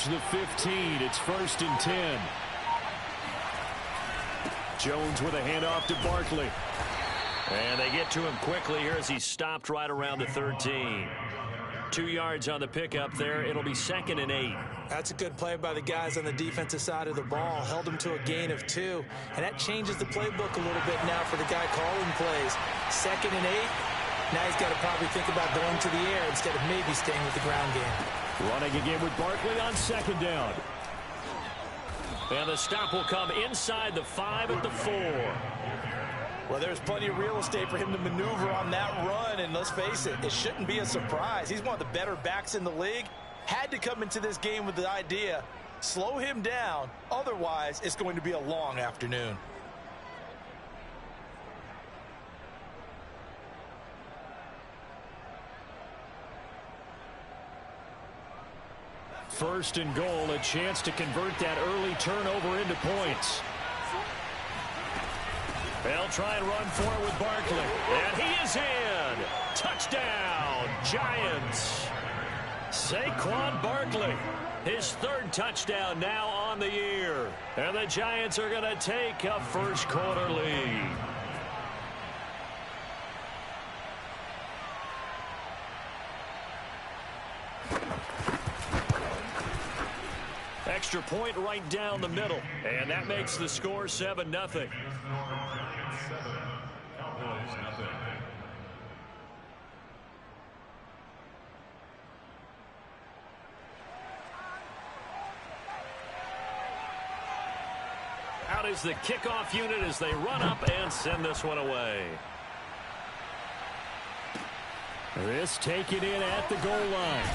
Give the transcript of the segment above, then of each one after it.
The 15, it's 1st and 10. Jones with a handoff to Barkley. And they get to him quickly here as he's stopped right around the 13. 2 yards on the pickup there. It'll be 2nd and 8. That's a good play by the guys on the defensive side of the ball. Held them to a gain of 2. And that changes the playbook a little bit now for the guy calling plays. 2nd and 8. Now he's got to probably think about going to the air instead of maybe staying with the ground game. Running again with Barkley on 2nd down. And the stop will come inside the 5 at the 4. Well, there's plenty of real estate for him to maneuver on that run, and let's face it, it shouldn't be a surprise. He's one of the better backs in the league. Had to come into this game with the idea, slow him down, otherwise it's going to be a long afternoon. First and goal, a chance to convert that early turnover into points. They'll try and run for it with Barkley. And he is in. Touchdown, Giants. Saquon Barkley, his 3rd touchdown now on the year. And the Giants are going to take a first quarter lead. Extra point right down the middle. And that makes the score 7-0. Out is the kickoff unit as they run up and send this one away. This taken in at the goal line.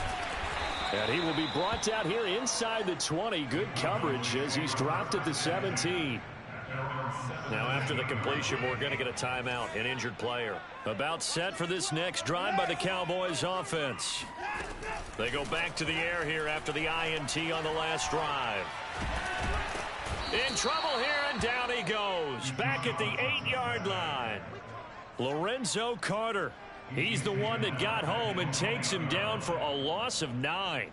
And he will be brought down here inside the 20. Good coverage as he's dropped at the 17. Now after the completion, we're going to get a timeout, an injured player. About set for this next drive by the Cowboys offense. They go back to the air here after the INT on the last drive. In trouble here, and down he goes. Back at the 8-yard line. Lorenzo Carter. He's the one that got home and takes him down for a loss of 9.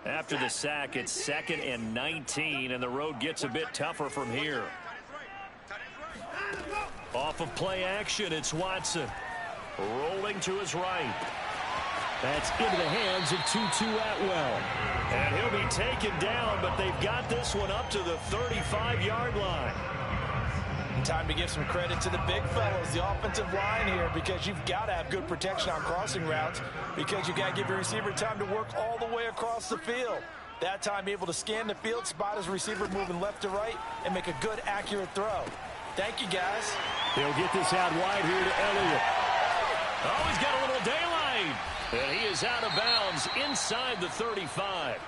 After the sack, it's 2nd and 19, and the road gets a bit tougher from here. Off of play action, it's Watson. Rolling to his right. That's into the hands of Tutu Atwell. And he'll be taken down, but they've got this one up to the 35-yard line. And time to give some credit to the big fellows, the offensive line here, because you've got to have good protection on crossing routes, because you've got to give your receiver time to work all the way across the field. That time able to scan the field, spot his receiver moving left to right, and make a good, accurate throw. Thank you, guys. They'll get this out wide here to Elliott. Oh, he's got a little daylight. And he is out of bounds inside the 35.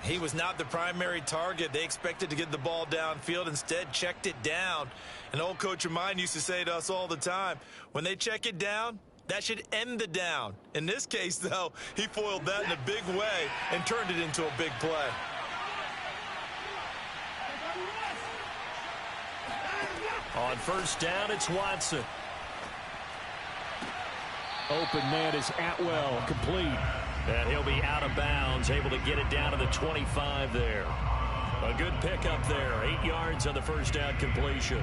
He was not the primary target. They expected to get the ball downfield. Instead, checked it down. An old coach of mine used to say to us all the time, when they check it down, that should end the down. In this case, though, he foiled that in a big way and turned it into a big play. On first down, it's Watson. Open man is Atwell, complete. And he'll be out of bounds, able to get it down to the 25 there. A good pickup there, 8 yards on the first down completion.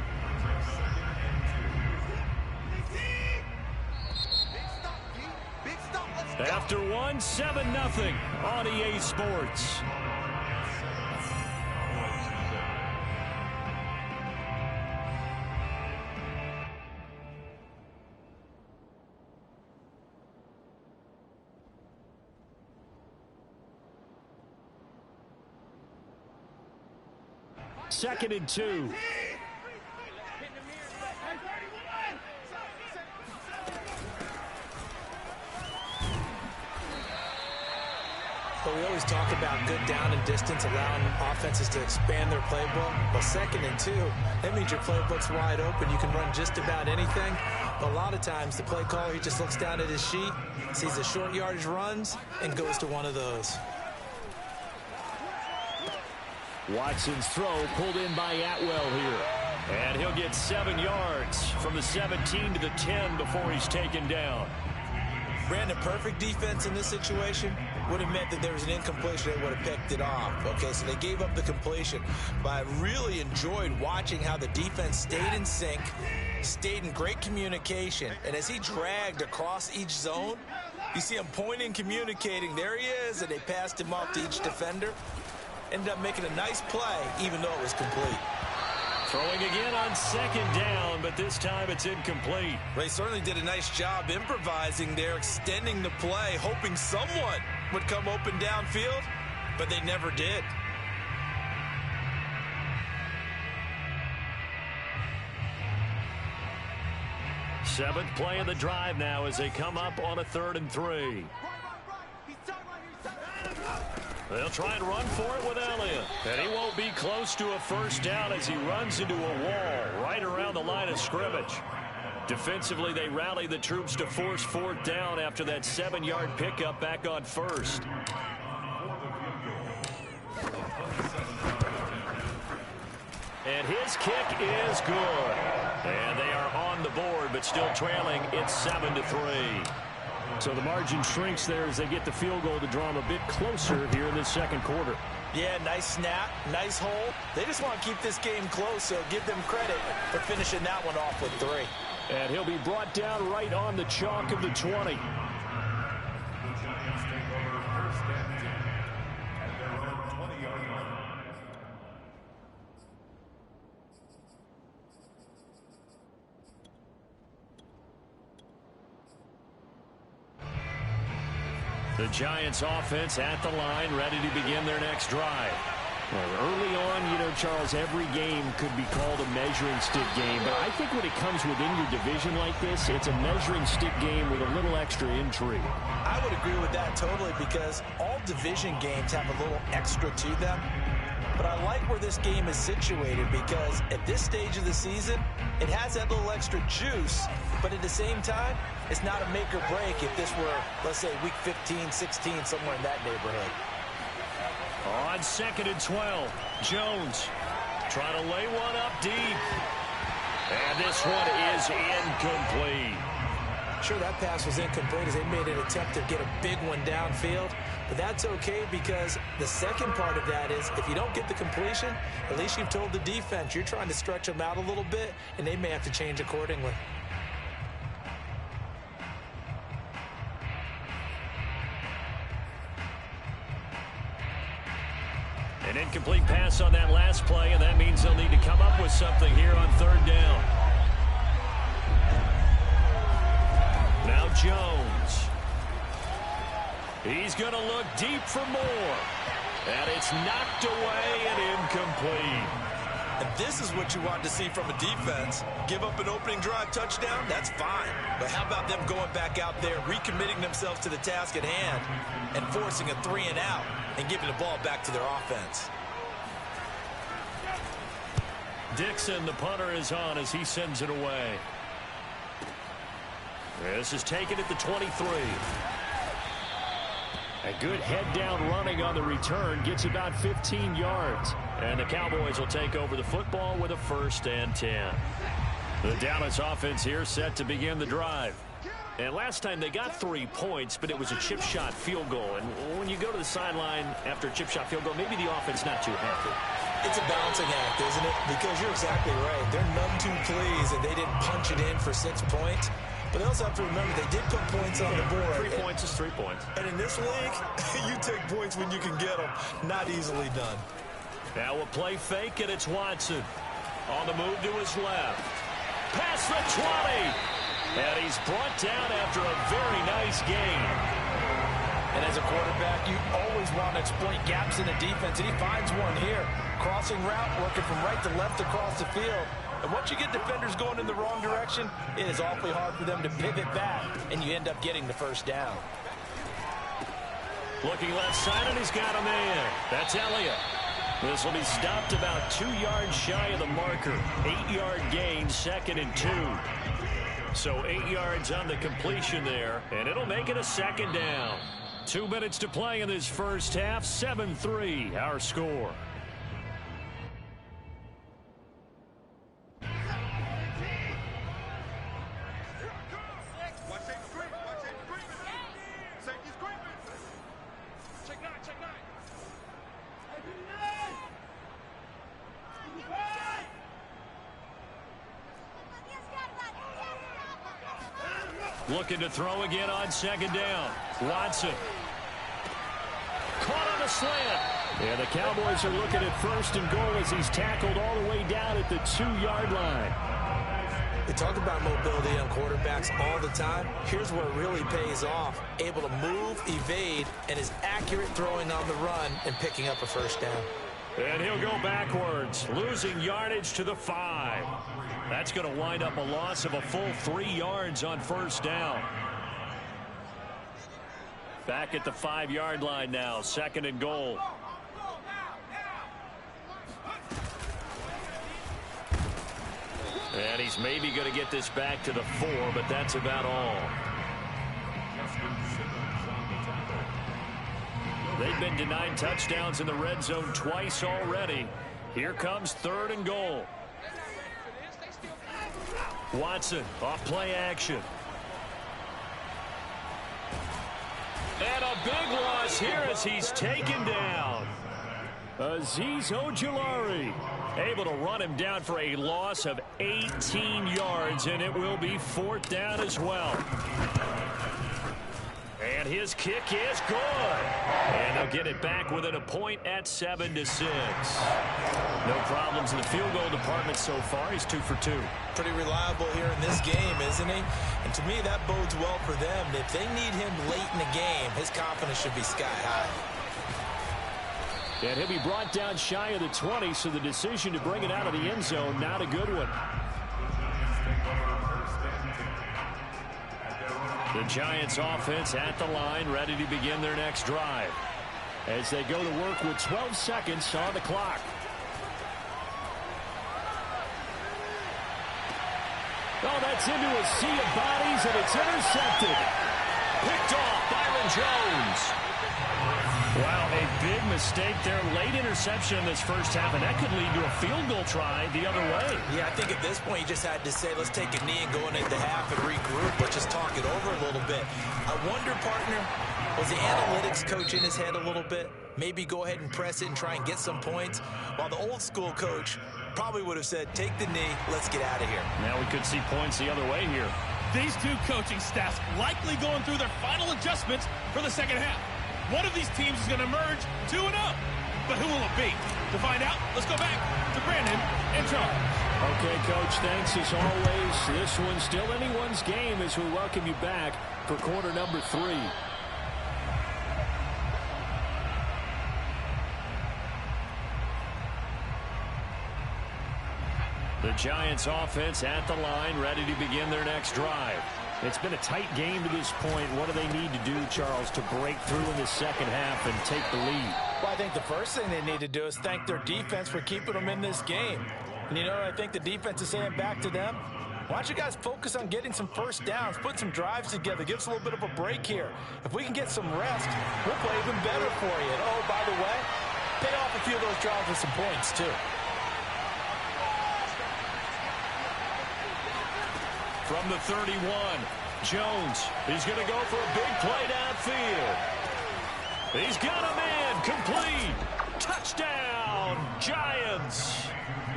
After one, 7-0 on EA Sports. Second and 2. But we always talk about good down and distance, allowing offenses to expand their playbook. Well, 2nd and 2, that means your playbook's wide open. You can run just about anything. But a lot of times, the play caller, he just looks down at his sheet, sees the short yardage runs, and goes to one of those. Watson's throw pulled in by Atwell here. And he'll get 7 yards from the 17 to the 10 before he's taken down. Brandon, perfect defense in this situation would have meant that there was an incompletion. They would have picked it off. Okay, so they gave up the completion. But I really enjoyed watching how the defense stayed in sync, stayed in great communication. And as he dragged across each zone, you see him pointing, communicating. There he is, and they passed him off to each defender. Ended up making a nice play, even though it was complete. Throwing again on 2nd down, but this time it's incomplete. They certainly did a nice job improvising there, extending the play, hoping someone would come open downfield, but they never did. Seventh play of the drive now as they come up on a 3rd and 3. They'll try and run for it with Elliott. And he won't be close to a first down as he runs into a wall right around the line of scrimmage. Defensively, they rally the troops to force 4th down after that 7-yard pickup back on 1st. And his kick is good. And they are on the board, but still trailing. It's 7-3. So the margin shrinks there as they get the field goal to draw them a bit closer here in the 2nd quarter. Yeah, nice snap, nice hole. They just want to keep this game close, so give them credit for finishing that one off with 3. And he'll be brought down right on the chalk of the 20. The Giants offense at the line, ready to begin their next drive. Well, early on, you know, Charles, every game could be called a measuring stick game. But I think when it comes within your division like this, it's a measuring stick game with a little extra intrigue. I would agree with that totally because all division games have a little extra to them. But I like where this game is situated because at this stage of the season, it has that little extra juice. But at the same time, it's not a make or break if this were, let's say, week 15, 16, somewhere in that neighborhood. On 2nd and 12, Jones trying to lay one up deep. And this one is incomplete. Sure, that pass was incomplete as they made an attempt to get a big one downfield. But that's okay because the second part of that is if you don't get the completion, at least you've told the defense you're trying to stretch them out a little bit, and they may have to change accordingly. An incomplete pass on that last play, and that means they'll need to come up with something here on 3rd down. Now Jones. He's going to look deep for more. And it's knocked away and incomplete. And this is what you want to see from a defense. Give up an opening drive touchdown, that's fine. But how about them going back out there, recommitting themselves to the task at hand, and forcing a 3-and-out and giving the ball back to their offense. Dixon, the punter, is on as he sends it away. This is taken at the 23. A good head-down running on the return gets about 15 yards. And the Cowboys will take over the football with a 1st and 10. The Dallas offense here set to begin the drive. And last time they got 3 points, but it was a chip shot field goal. And when you go to the sideline after a chip shot field goal, maybe the offense not too happy. It's a balancing act, isn't it? Because you're exactly right. They're none too pleased that they didn't punch it in for 6 points. But they also have to remember they did put points on the board. 3 points is 3 points. And in this league, you take points when you can get them. Not easily done. Now a play fake, and it's Watson. On the move to his left. Past the 20. And he's brought down after a very nice gain. And as a quarterback, you always want to exploit gaps in the defense. And he finds one here. Crossing route, working from right to left across the field. And once you get defenders going in the wrong direction, it is awfully hard for them to pivot back, and you end up getting the 1st down. Looking left side, and he's got a man. That's Elliott. This will be stopped about 2 yards shy of the marker. 8-yard gain, 2nd and 2. So 8 yards on the completion there, and it'll make it a 2nd down. 2 minutes to play in this first half. 7-3, our score. Looking to throw again on second down. Watson. Caught on the slant. And the Cowboys are looking at first and goal as he's tackled all the way down at the 2-yard line. They talk about mobility on quarterbacks all the time. Here's where it really pays off. Able to move, evade, and is accurate throwing on the run and picking up a first down. And he'll go backwards, losing yardage to the 5. That's going to wind up a loss of a full 3 yards on first down. Back at the 5-yard line now, second and goal. And he's maybe going to get this back to the 4, but that's about all. They've been denied touchdowns in the red zone twice already. Here comes third and goal. Watson off play action. And a big loss here as he's taken down. Azeez Ojulari able to run him down for a loss of 18 yards, and it will be fourth down as well. And his kick is good. And they'll get it back within a point at 7-6. No problems in the field goal department so far. He's 2 for 2. Pretty reliable here in this game, isn't he? And to me, that bodes well for them. If they need him late in the game, his confidence should be sky high. And he'll be brought down shy of the 20, so the decision to bring it out of the end zone, not a good one. The Giants offense at the line, ready to begin their next drive as they go to work with 12 seconds on the clock. Oh, that's into a sea of bodies, and it's intercepted. Picked off Byron Jones. Wow, a big mistake there. Late interception in this first half, and that could lead to a field goal try the other way. Yeah, I think at this point you just had to say, let's take a knee and go into the half and regroup. Let's just talk it over a little bit. I wonder, partner, was the analytics coach in his head a little bit? Maybe go ahead and press it and try and get some points, while the old school coach probably would have said, take the knee, let's get out of here. Now we could see points the other way here. These two coaching staffs likely going through their final adjustments for the second half. One of these teams is going to emerge 2-0. But who will it be? To find out, let's go back to Brandon and Charles. Okay, Coach, thanks as always. This one's still anyone's game as we welcome you back for quarter number 3. The Giants offense at the line, ready to begin their next drive. It's been a tight game to this point. What do they need to do, Charles, to break through in the second half and take the lead? Well, I think the first thing they need to do is thank their defense for keeping them in this game. And you know what I think the defense is saying back to them? Why don't you guys focus on getting some first downs, put some drives together, give us a little bit of a break here. If we can get some rest, we'll play even better for you. And oh, by the way, pay off a few of those drives with some points, too. From the 31, Jones is going to go for a big play downfield. He's got a man, complete. Touchdown, Giants.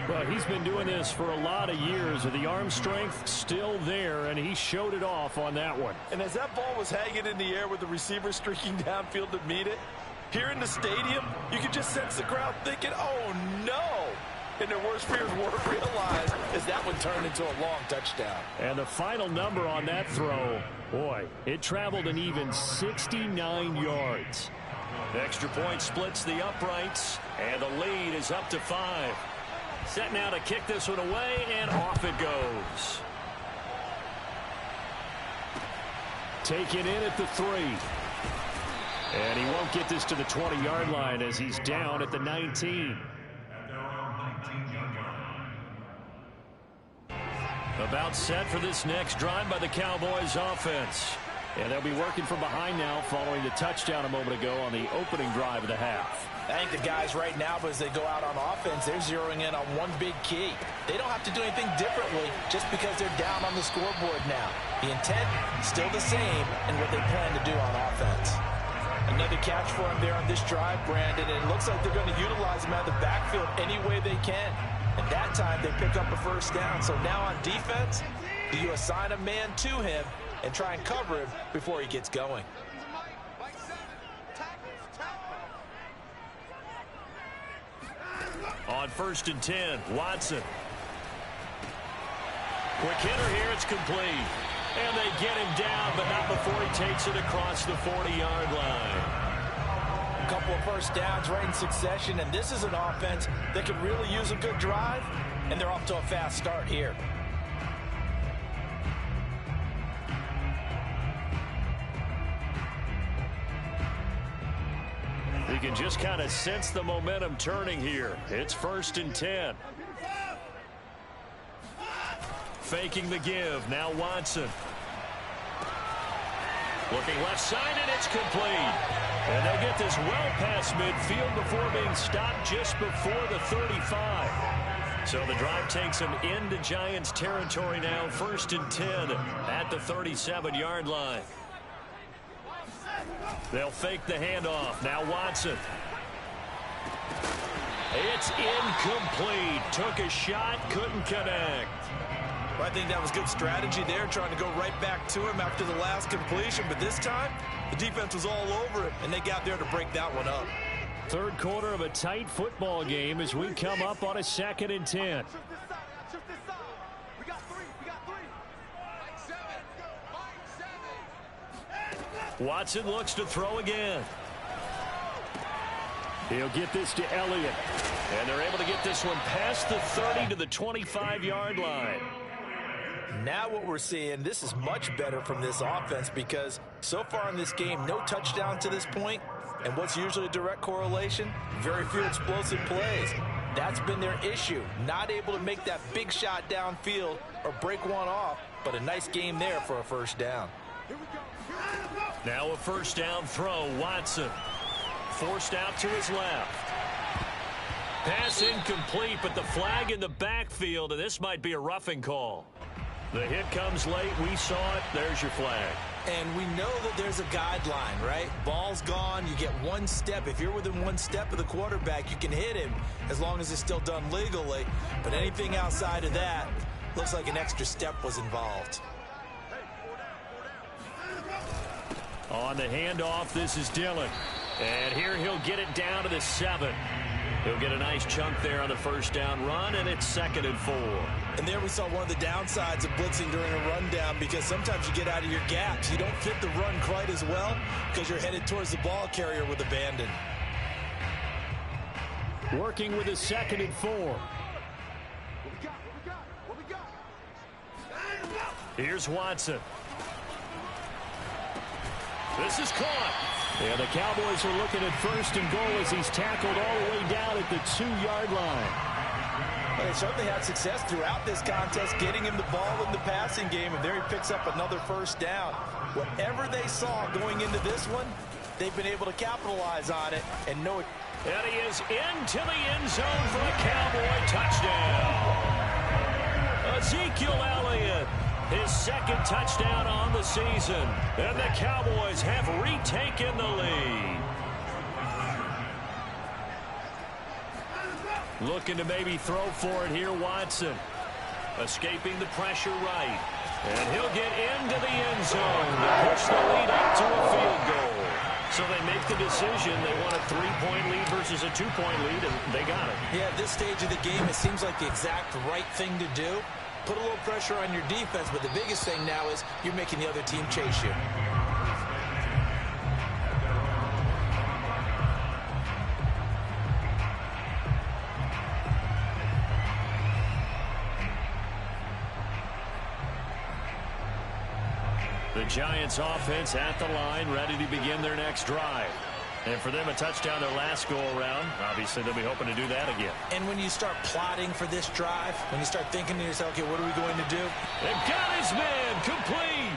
Well, he's been doing this for a lot of years, with the arm strength still there, and he showed it off on that one. And as that ball was hanging in the air with the receiver streaking downfield to meet it, here in the stadium, you could just sense the crowd thinking, oh, no. And their worst fears weren't realized as that one turned into a long touchdown. And the final number on that throw, boy, it traveled an even 69 yards. Extra point splits the uprights, and the lead is up to 5. Set now to kick this one away, and off it goes. Taken in at the 3. And he won't get this to the 20-yard line as he's down at the 19. About set for this next drive by the Cowboys offense. And they'll be working from behind now following the touchdown a moment ago on the opening drive of the half. I think the guys right now, as they go out on offense, they're zeroing in on one big key. They don't have to do anything differently just because they're down on the scoreboard now. The intent still the same in what they plan to do on offense. Another catch for him there on this drive, Brandon, and it looks like they're going to utilize him out of the backfield any way they can. And that time they pick up a first down. So now on defense, do you assign a man to him, and try and cover him before he gets going. On 1st and 10, Watson. Quick hitter here, it's complete. And they get him down, but not before he takes it across the 40-yard line. A couple of first downs right in succession, and this is an offense that could really use a good drive, and they're off to a fast start here. You can just kind of sense the momentum turning here. It's 1st and 10. Faking the give. Now Watson. Looking left side, and it's complete. And they get this well past midfield before being stopped just before the 35. So the drive takes them into Giants territory now. 1st and 10 at the 37-yard line. They'll fake the handoff. Now Watson. It's incomplete. Took a shot, couldn't connect. Well, I think that was good strategy there, trying to go right back to him after the last completion. But this time, the defense was all over it, and they got there to break that one up. Third quarter of a tight football game as we come up on a 2nd and 10. Watson looks to throw again. He'll get this to Elliott. And they're able to get this one past the 30 to the 25-yard line. Now what we're seeing, this is much better from this offense because so far in this game, no touchdown to this point. And what's usually a direct correlation? Very few explosive plays. That's been their issue. Not able to make that big shot downfield or break one off, but a nice game there for a first down. Now a first down throw, Watson. Forced out to his left. Pass incomplete, but the flag in the backfield, and this might be a roughing call. The hit comes late. We saw it. There's your flag. And we know that there's a guideline, right? Ball's gone. You get one step. If you're within one step of the quarterback, you can hit him as long as it's still done legally. But anything outside of that, looks like an extra step was involved. On the handoff, this is Dillon. And here he'll get it down to the 7. He'll get a nice chunk there on the first down run, and it's 2nd and 4. And there we saw one of the downsides of blitzing during a rundown because sometimes you get out of your gaps. You don't fit the run quite as well because you're headed towards the ball carrier with abandon. Working with a 2nd and 4. Here's Watson. This is caught. And the Cowboys are looking at 1st and goal as he's tackled all the way down at the 2-yard line. Well, they certainly had success throughout this contest, getting him the ball in the passing game, and there he picks up another first down. Whatever they saw going into this one, they've been able to capitalize on it and know it. And he is into the end zone for a Cowboy touchdown. Ezekiel Elliott, his 2nd touchdown on the season. And the Cowboys have retaken the lead. Looking to maybe throw for it here, Watson. Escaping the pressure right. And he'll get into the end zone to push the lead up to a field goal. So they make the decision. They want a 3-point lead versus a 2-point lead, and they got it. Yeah, at this stage of the game, it seems like the exact right thing to do. Put a little pressure on your defense, but the biggest thing now is you're making the other team chase you. The Giants offense at the line, ready to begin their next drive. And for them, a touchdown their last go-around. Obviously, they'll be hoping to do that again. And when you start plotting for this drive, when you start thinking to yourself, okay, what are we going to do? They've got his man complete.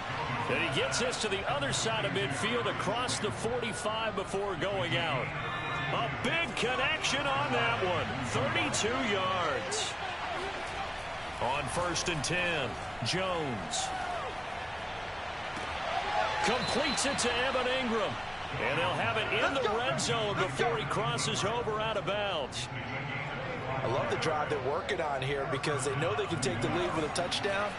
And he gets us to the other side of midfield across the 45 before going out. A big connection on that one. 32 yards. On 1st and 10, Jones. Completes it to Evan Ingram. And they'll have it in the red zone before he crosses over out of bounds. I love the drive they're working on here because they know they can take the lead with a touchdown,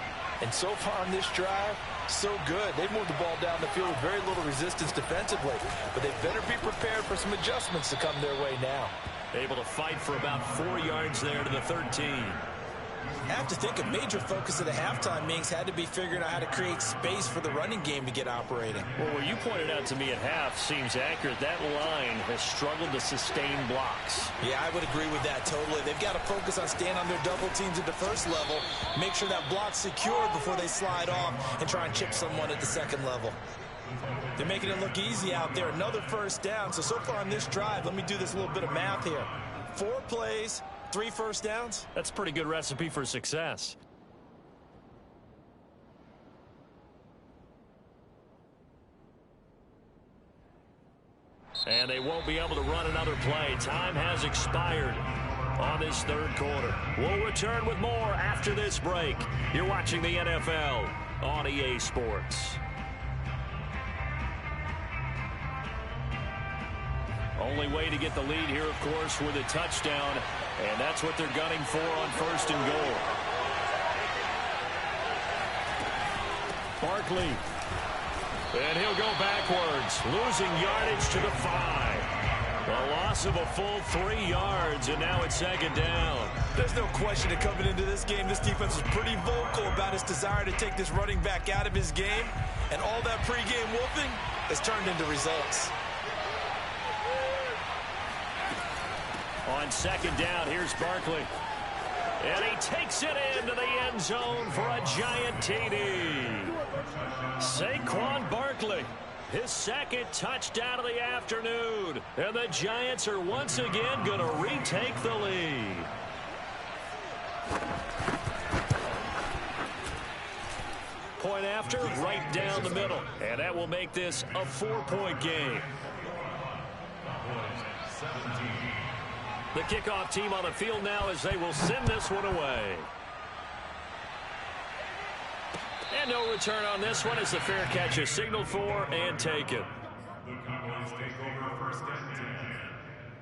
And so far on this drive, so good. They've moved the ball down the field with very little resistance defensively. But they better be prepared for some adjustments to come their way now. Able to fight for about 4 yards there to the 13. I have to think a major focus of the halftime meetings had to be figuring out how to create space for the running game to get operating. Well, what you pointed out to me at half seems accurate. That line has struggled to sustain blocks. Yeah, I would agree with that totally. They've got to focus on staying on their double teams at the first level, make sure that block's secured before they slide off and try and chip someone at the second level. They're making it look easy out there. Another first down. So far on this drive, let me do this little bit of math here. 4 plays, 3 first downs. That's a pretty good recipe for success. And they won't be able to run another play. Time has expired on this third quarter. We'll return with more after this break. You're watching the NFL on EA Sports. Only way to get the lead here, of course, with a touchdown, and that's what they're gunning for on first and goal. Barkley. And he'll go backwards, losing yardage to the 5. A loss of a full 3 yards, and now it's second down. There's no question that coming into this game, this defense is pretty vocal about its desire to take this running back out of his game, and all that pregame whooping has turned into results. On second down, here's Barkley. And he takes it into the end zone for a giant TD. Saquon Barkley, his second touchdown of the afternoon. And the Giants are once again going to retake the lead. Point after, right down the middle. And that will make this a 4-point game. The kickoff team on the field now as they will send this one away. And no return on this one as the fair catch is signaled for and taken. The Cowboys take over first and 10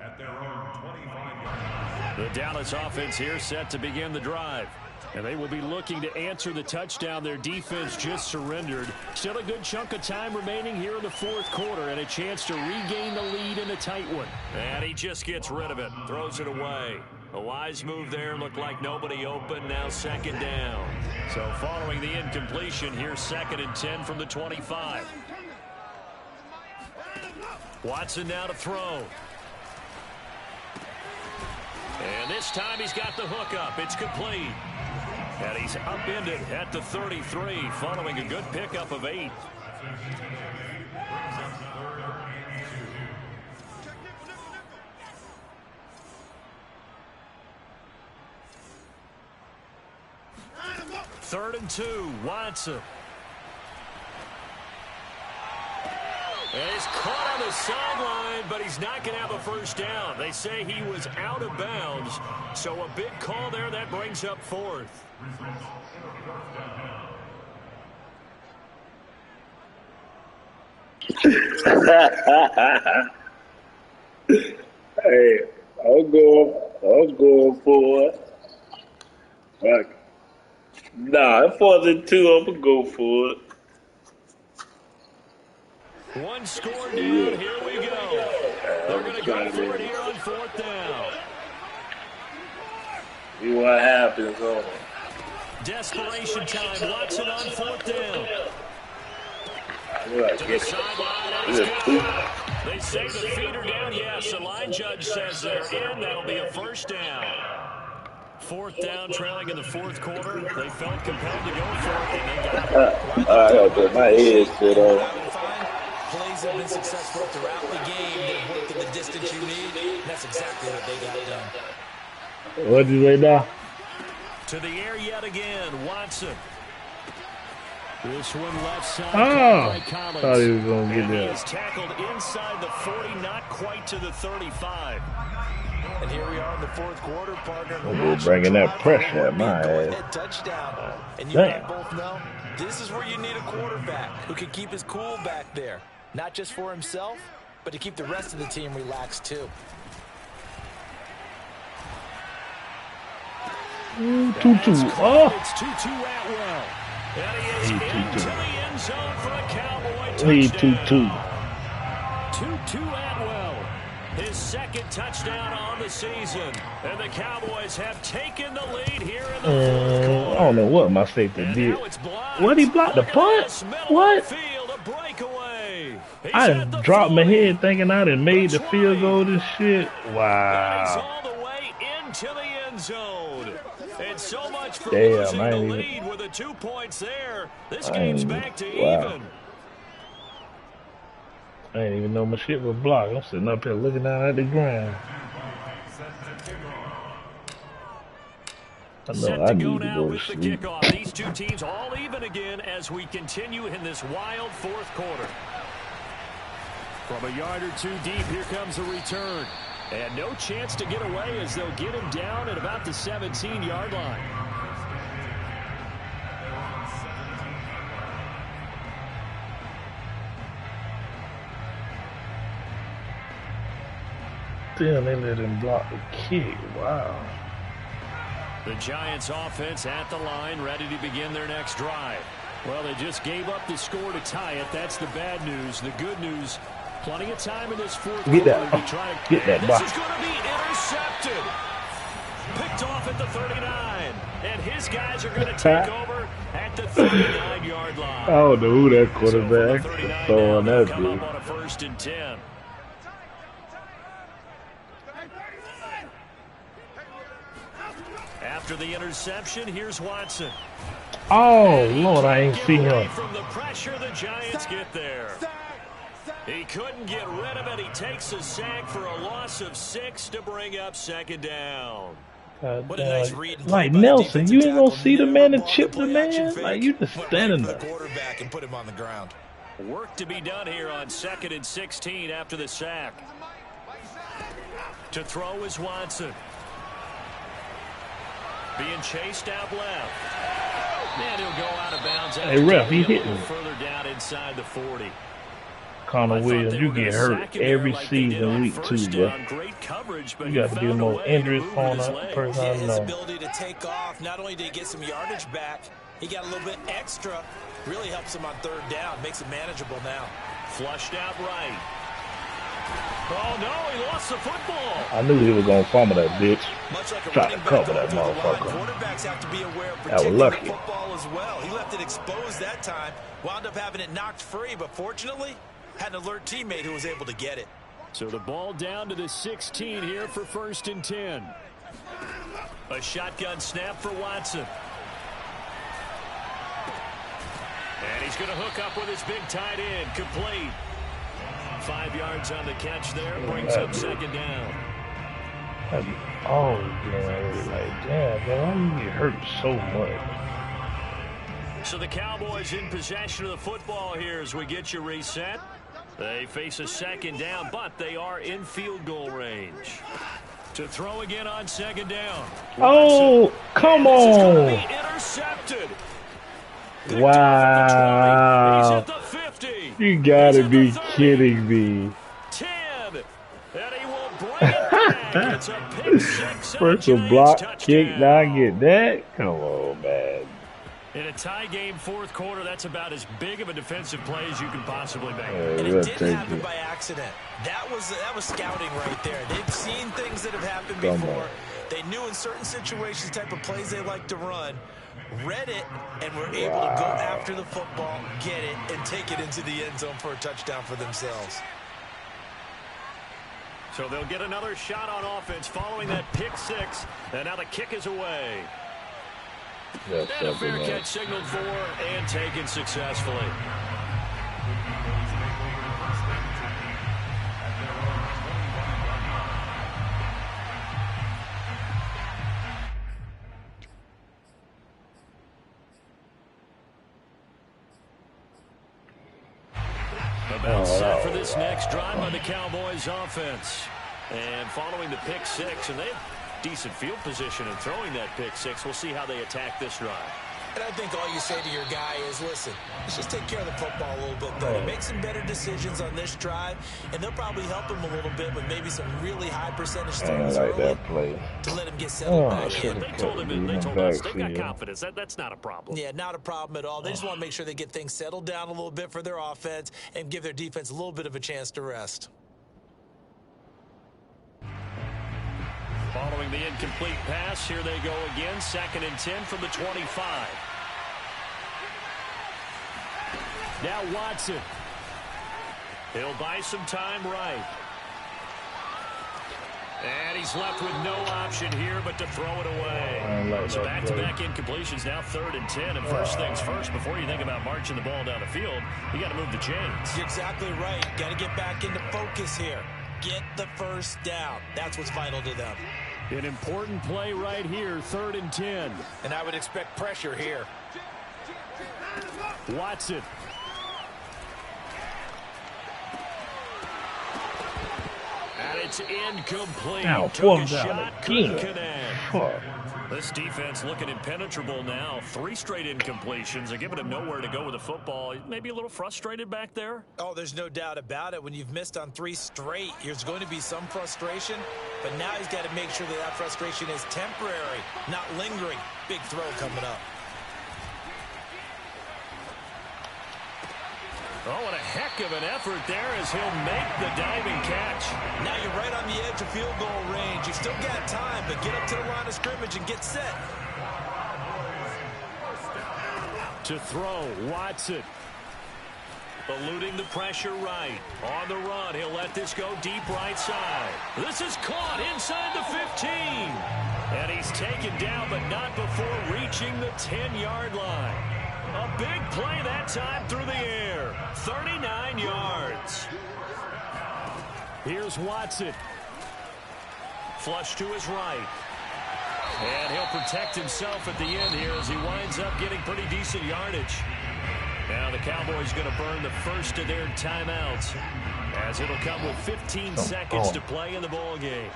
at their own 25 yards. The Dallas offense here set to begin the drive. And they will be looking to answer the touchdown their defense just surrendered. Still a good chunk of time remaining here in the fourth quarter and a chance to regain the lead in a tight one. And he just gets rid of it, throws it away. A wise move there, looked like nobody open, now second down. So following the incompletion, here's second and 10 from the 25. Watson now to throw. And this time he's got the hook up. It's complete. And he's upended at the 33 following a good pickup of 8. Third and 2, Watson. And he's caught on the sideline, but he's not going to have a first down. They say he was out of bounds, so a big call there that brings up fourth. Hey, I'll go for it. Right. Nah, 4th and 2, I'm going to go for it. One score down, here we go. They're going to go for it here on 4th down. See what happens on it. Desperation time, Watson on 4th down. Right, To the sideline, and he's got it. They say the feet are down. Yes, the line judge says they're in. That'll be a first down. 4th down, trailing in the fourth quarter. They felt compelled to go for it, and they got it. I gotta put my head shit on. Plays have been successful throughout the game. They've worked in the distance you need. That's exactly what they got done. What did you say now? To the air yet again, Watson. This one left side. Oh, by Collins. thought he was going to get And he that. is tackled inside the 40, not quite to the 35. And here we are in the fourth quarter, partner. We're bringing that pressure at my ass. Touchdown. And you and I Damn. both know this is where you need a quarterback who can keep his cool back there. Not just for himself, but to keep the rest of the team relaxed too. 2-2. Oh, It's 2-2 Atwell. And he is into the end zone for a Cowboy Lead touchdown. 2-2. Tutu Atwell, his second touchdown on the season. And the Cowboys have taken the lead here in the fourth quarter. I don't know what my safety And did. now it's blocked. What, he blocked the Look at punt? this, middle What? of the field, a breakaway. He's I at the done dropped my 40, head thinking I done made the field goal and shit. and he's Wow. all the way into the end zone. And so much for Damn, losing I the ain't lead with the 2 points there. This I game's ain't- back to wow. even. I didn't even know my shit was blocked. I'm sitting up here looking down at the ground. I Set know I to need go to now go to with the sleep. kickoff. These two teams all even again as we continue in this wild fourth quarter. From a yard or two deep, here comes the return. And no chance to get away as they'll get him down at about the 17-yard line. Damn, they let him block the kick. Wow. The Giants offense at the line, ready to begin their next drive. Well, they just gave up the score to tie it. That's the bad news. The good news, plenty of time in this fourth Get quarter that. to try to... Get that This box. is going to be intercepted. Picked off at the 39. And his guys are going to take over at the 39-yard line. I don't know who that So from the quarterback 39 throwing now, they'll that come up dude. on a 1st and 10. After the interception, here's Watson. Oh, Lord, I ain't see him. From the pressure the Giants get there. He couldn't get rid of it. He takes a sack for a loss of 6 to bring up 2nd down. What a nice read and play Like by the Nelson, you defensive ain't gonna tackle. see the Never man and bought chip the play action man? fake. Like, you just Went standing right for there. the quarterback and put him on the ground. Work to be done here on 2nd and 16 after the sack. To throw is Watson. Being chased out left. And he'll go out of bounds. Hey, ref, he a little hitting. further down inside the 40. Connor Williams, you get hurt every season, week 2, bro. Great coverage, but You got to be the most injured corner person I His know. ability to take off, not only did he get some yardage back, he got a little bit extra. Really helps him on 3rd down, makes it manageable now. Flushed out right. Oh, no, he lost the football. I knew he was gonna fumble that bitch. Much like a Try running to back cover going that through the line, motherfucker. quarterbacks have to be aware of That was protecting lucky. the football as well. He left it exposed that time, wound up having it knocked free, but fortunately, had an alert teammate who was able to get it. So the ball down to the 16 here for 1st and 10. A shotgun snap for Watson. And he's going to hook up with his big tight end. Complete. 5 yards on the catch there. Brings up 2nd down. Oh, yeah, like, damn, man, why you get hurt so much? So the Cowboys in possession of the football here as we get you reset. They face a 2nd down, but they are in field goal range. To throw again on 2nd down. Oh, come This is going to on. be intercepted. Wow. He's at the 50. You gotta He's at be the 30. kidding me. 10. And he will bring it back. It's a pick 6. First a block, kick, now I get that? Come on, man. In a tie game 4th quarter, that's about as big of a defensive play as you can possibly make. And we'll it didn't take happen it. by accident. That was scouting right there. They've seen things that have happened Come before. on. They knew in certain situations the type of plays they like to run, read it, and were able to go after the football, get it, and take it into the end zone for a touchdown for themselves. So they'll get another shot on offense following that pick 6. And now the kick is away. That's And a fair something catch else. signaled for and taken successfully. About set for this next drive by the Cowboys offense. And following the pick 6, and they have decent field position in throwing that pick 6. We'll see how they attack this drive. And I think all you say to your guy is, listen, let's just take care of the football a little bit better. Make some better decisions on this drive, and they'll probably help him a little bit with maybe some really high percentage throws like early that play. to let him get settled back in. They told us they've got confidence. That's not a problem. Yeah, not a problem at all. They just want to make sure they get things settled down a little bit for their offense and give their defense a little bit of a chance to rest. Following the incomplete pass, here they go again. 2nd and 10 from the 25. Now Watson. He'll buy some time right. And he's left with no option here but to throw it away. So back-to-back incompletions, now 3rd and 10. And first things first, before you think about marching the ball down the field, you got to move the chains. You're exactly right. Got to get back into focus here. Get the first down. That's what's vital to them. An important play right here, 3rd and 10. And I would expect pressure here. Watson. And it's incomplete. Now, Took a 4th down shot, couldn't again. connect. Fuck. This defense looking impenetrable now. 3 straight incompletions. They're giving him nowhere to go with the football. Maybe a little frustrated back there. Oh, there's no doubt about it. When you've missed on 3 straight, there's going to be some frustration. But now he's got to make sure that that frustration is temporary, not lingering. Big throw coming up. Oh, what a heck of an effort there as he'll make the diving catch. Now you're right on the edge of field goal range. You've still got time, but get up to the line of scrimmage and get set. To throw, Watson. Eluding the pressure right. On the run, he'll let this go deep right side. This is caught inside the 15. And he's taken down, but not before reaching the 10-yard line. A big play that time through the air. 39 yards. Here's Watson. Flush to his right. And he'll protect himself at the end here as he winds up getting pretty decent yardage. Now the Cowboys going to burn the first of their timeouts as it'll come with 15 seconds to play in the ball game.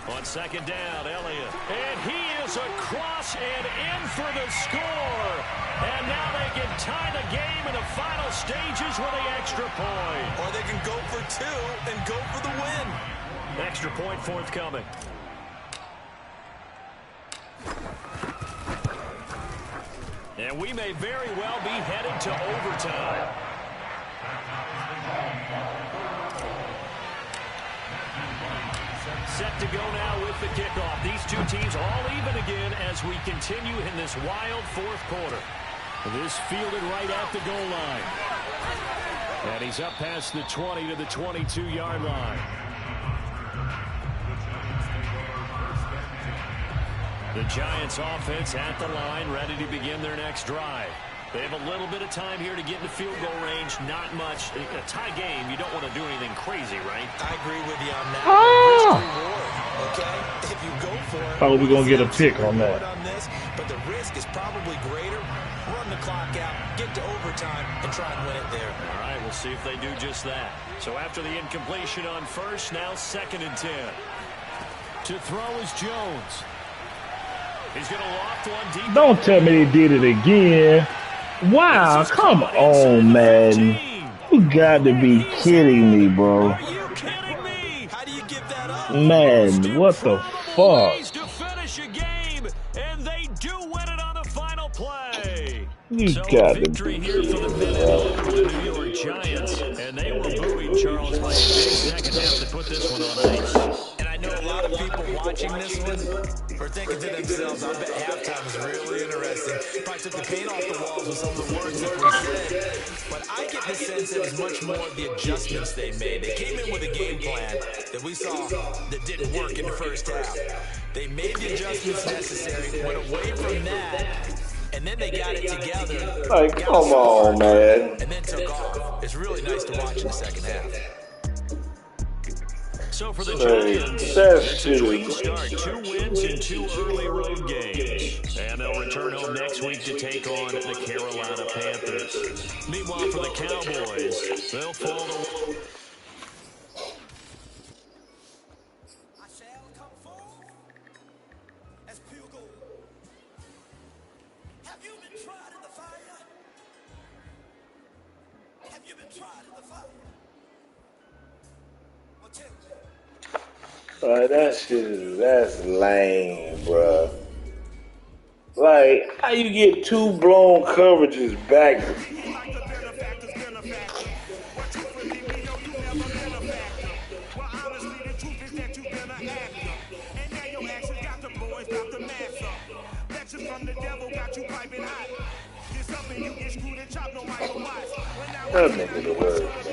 On 2nd down, Elliott. And he is across and in for the score. And now they can tie the game in the final stages with the extra point. Or they can go for 2 and go for the win. Extra point forthcoming. And we may very well be headed to overtime. Set to go now with the kickoff. These two teams all even again as we continue in this wild 4th quarter. This fielded right at the goal line. And he's up past the 20 to the 22-yard line. The Giants offense at the line, ready to begin their next drive. They have a little bit of time here to get into field goal range. Not much. In a tie game, you don't want to do anything crazy, right? I agree with you on that. Risk reward, okay? If you go for it, Oh, we're going to get a pick on that. But the risk is probably greater. Run the clock out, get to overtime, and try and win it there. All right, we'll see if they do just that. So after the incompletion on first, now 2nd and 10. To throw is Jones. He's going to loft one deep. Don't tell me they did it again. Wow, come on, man. You got to be kidding me, bro. Are you kidding me? How do you give that up? Man, what the fuck? To finish a game, and they do win it on the final play. You So got to victory be here for the kidding me, minute bro. for the New York Giants, and they were booing Charles by a big second half to put this one on ice. And I know a lot of people watching this one are thinking to themselves, I bet halftime is really interesting. Probably took the paint off the walls with some of the words that we said. But I get the sense it was much more of the adjustments they made. They came in with a game plan that we saw that didn't work in the first half. They made the adjustments necessary, went away from that, and then they got it together. Like, come on, man. And then took off. It's really nice to watch in the second half. So for the Hey, Giants, that's it's a clean it. start. 2 wins in 2 early road games. And they'll return home next week to take on the Carolina Panthers. Meanwhile, for the Cowboys, they'll fall to... That shit that's lame, bruh. Like, how you get two blown coverages back? That nigga the worst.